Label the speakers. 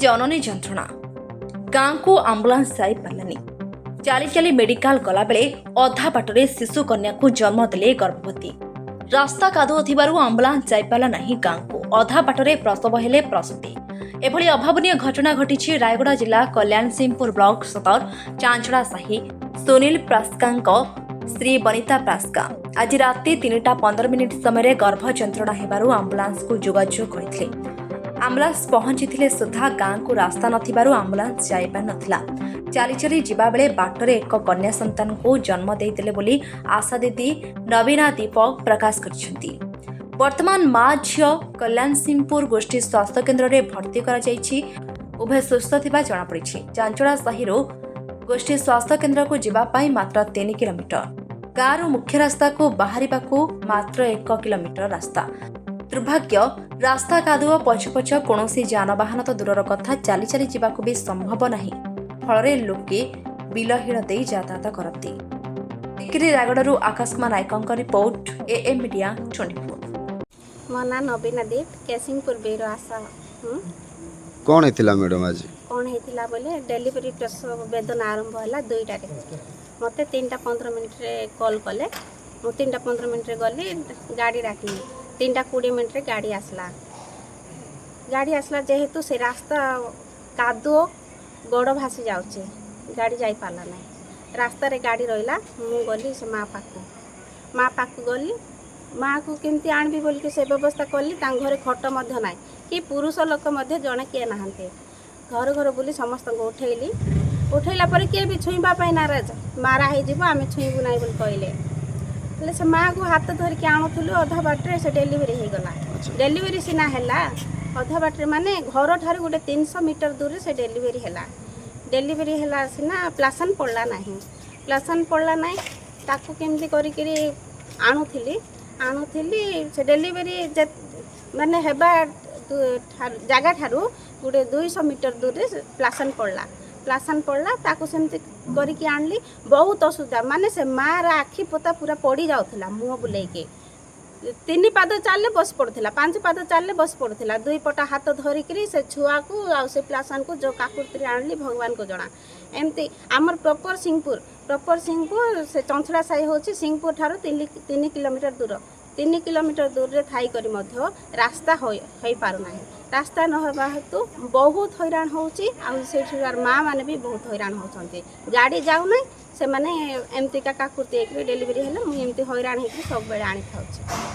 Speaker 1: जननी जंत्रणा गाँ को आंबुलांस जाई पारानी चली चली मेडिकल गला बेले अधा बाटरे शिशु कन्या को जन्म देले गर्भवती। रास्ता कादुओ थिबारु आंबुलांस जाई पाला नहीं गाँ को अधा बाटरे प्रसव हेले प्रसूति। एभली अभावनीय घटना घटी रायगड़ा जिला कल्याण सिंहपुर ब्लॉक सदर चांचड़ा साही सुनील प्रास्का श्री बनिता प्रास्का आज राति 3:15 समय गर्भ जंत्रणा हेबारु आंबुलांस को जोगाजोग करथिले। आंबुलांस पहुंची सुधा गाँ को रास्ता नथिबारु आंबुलांस जाई पार नथिला। चली चली जिबा बेले बाटरे एक कन्या संतान को जन्म देइतिले बोली आशा दीदी नवीना दीपक प्रकाश करछंती। वर्तमान माँ झियो कल्याण सिंहपुर गोष्ठी स्वास्थ्य केन्द्र में भर्ती करा जायछि। उभय सुस्थ थिबा जणा पड़िछि। चांचड़ा साहिरो गोष्ठी स्वास्थ्य केन्द्र को जीवा पाई मात्र 3 किलोमीटर। गाँव मुख्य रास्ता को बाहरिबा को मात्र 1 किलोमीटर रास्ता। दुर्भाग्य रास्ता कादुओ पछपछ कौनसी जानवाहन तो दूरर कथा चली चली जावाक भी संभव नहीं। फल लोके बिलहीन दे यातायात करती। रायगड़ू आकाशमा नायक रिपोर्ट एएम मीडिया 24।
Speaker 2: मो ना नवीना दीप केसिंगपुर बीर आशा।
Speaker 3: कौन है मैडम आज
Speaker 2: कौन होता बोले डेलीवरी प्रसव वेदना आरंभ है 2टारे मत 3:15 कॉल कले मु 3:15 गली गाड़ी डाकिली 3:20 गाड़ी आसला जेहेतु से रास्ता कादुओ गोड़ भासी जाऊे गाड़ी जाई पाला ना रास्ता रे गाड़ी रहा मु गली से माँ पाक गली माँ को केमती आणबी बोल के से व्यवस्था कली घरे खट मध्य ना कि पुरुष लोक मध्य जड़े किए नहांते घर घर बुली समस्त उठेला पर किए भी छुईबा नाराज मारा हो आम छुईबू ना बोल कहले से माँ को हाथ धरिकी आणुलु अधा बाटे से डेलीवरी हो गला। डेलीवरी सीना है अधा बाटे माने घर ठार गोटे 300 मीटर दूर से डेलीवरी है सीना प्लासन पड़ला ना ताकू केमती करी आणुली से डेलीवरी माने हेबा जगह ठारू गोटे 200 मीटर दूर प्लासन पड़ला ताकू सेमती करिकी आणली। बहुत असुविधा माने से माँ आखि पोता पूरा पड़ी जाउथला मुँह बुलेके 3 पाद चाले बस पड़ुला 5 पाद चाले बस पड़ुला 2 पटा हाथ धरिकी से छुआ को आ से प्लासन को जो काकुर्ती आणली भगवान को जना। एमती आमर प्रॉपर सिंहपुर से चंचड़ा साई होची सिंहपुर ठारू 3 किलोमीटर दूर 3 किलोमीटर दूर रे थाई करी मध्य रास्ता होई पारु नाही। रास्ता न होबा हेतु बहुत हैरान होची आ सेठिकार माँ माने भी बहुत हैरान होचंती। गाड़ी जाउ नै से माने एमती काकुर्ती एक डेलीवरी हेले मु एमती हैरान हेकि सब बेले आनी थाउची।